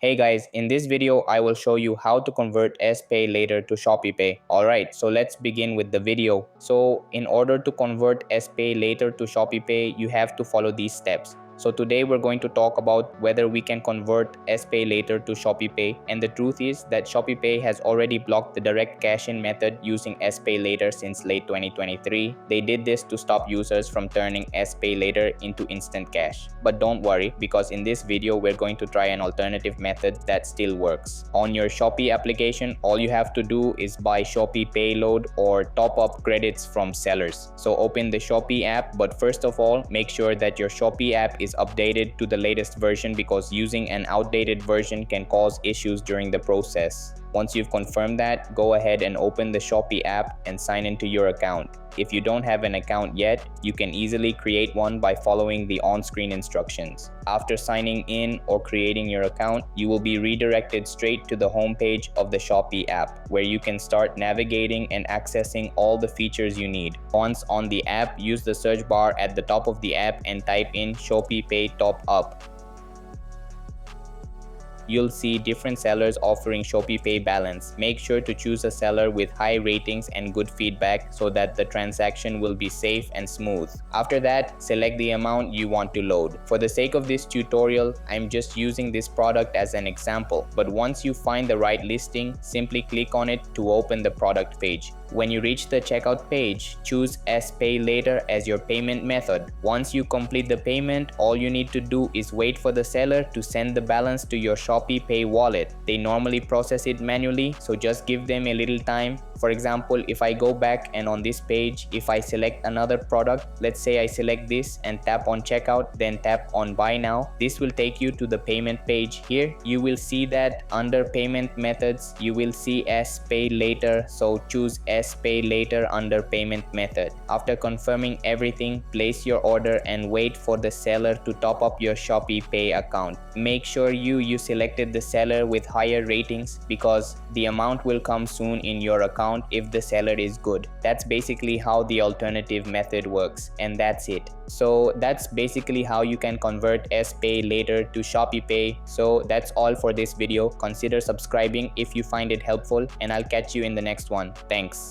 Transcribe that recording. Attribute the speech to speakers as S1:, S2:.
S1: Hey guys, in this video I will show you how to convert SPayLater to ShopeePay. Alright, so let's begin with the video. So in order to convert SPayLater to ShopeePay, you have to follow these steps. So today we're going to talk about whether we can convert SPayLater to ShopeePay, and the truth is that ShopeePay has already blocked the direct cash-in method using SPayLater since late 2023. They did this to stop users from turning SPayLater into instant cash. But don't worry, because in this video we're going to try an alternative method that still works. On your Shopee application, all you have to do is buy Shopee Payload or top up credits from sellers. So open the Shopee app, but first of all, make sure that your Shopee app is updated to the latest version, because using an outdated version can cause issues during the process. Once you've confirmed that, go ahead and open the Shopee app and sign into your account. If you don't have an account yet, you can easily create one by following the on-screen instructions. After signing in or creating your account, you will be redirected straight to the homepage of the Shopee app, where you can start navigating and accessing all the features you need. Once on the app, use the search bar at the top of the app and type in ShopeePay Top Up. You'll see different sellers offering ShopeePay balance. Make sure to choose a seller with high ratings and good feedback so that the transaction will be safe and smooth. After that, select the amount you want to load. For the sake of this tutorial, I'm just using this product as an example, but once you find the right listing, simply click on it to open the product page. When you reach the checkout page, choose SPayLater as your payment method. Once you complete the payment, all you need to do is wait for the seller to send the balance to your ShopeePay wallet. They normally process it manually, so just give them a little time. For example, if I go back and on this page, if I select another product, let's say I select this and tap on checkout, then tap on buy now, this will take you to the payment page. Here you will see that under payment methods, you will see SPayLater, so choose SPayLater under payment method. After confirming everything, place your order and wait for the seller to top up your ShopeePay account. Make sure you selected the seller with higher ratings, because the amount will come soon in your account if the seller is good. That's basically how the alternative method works, and that's it. So that's basically how you can convert SPayLater to ShopeePay. So that's all for this video. Consider subscribing if you find it helpful, and I'll catch you in the next one. Thanks.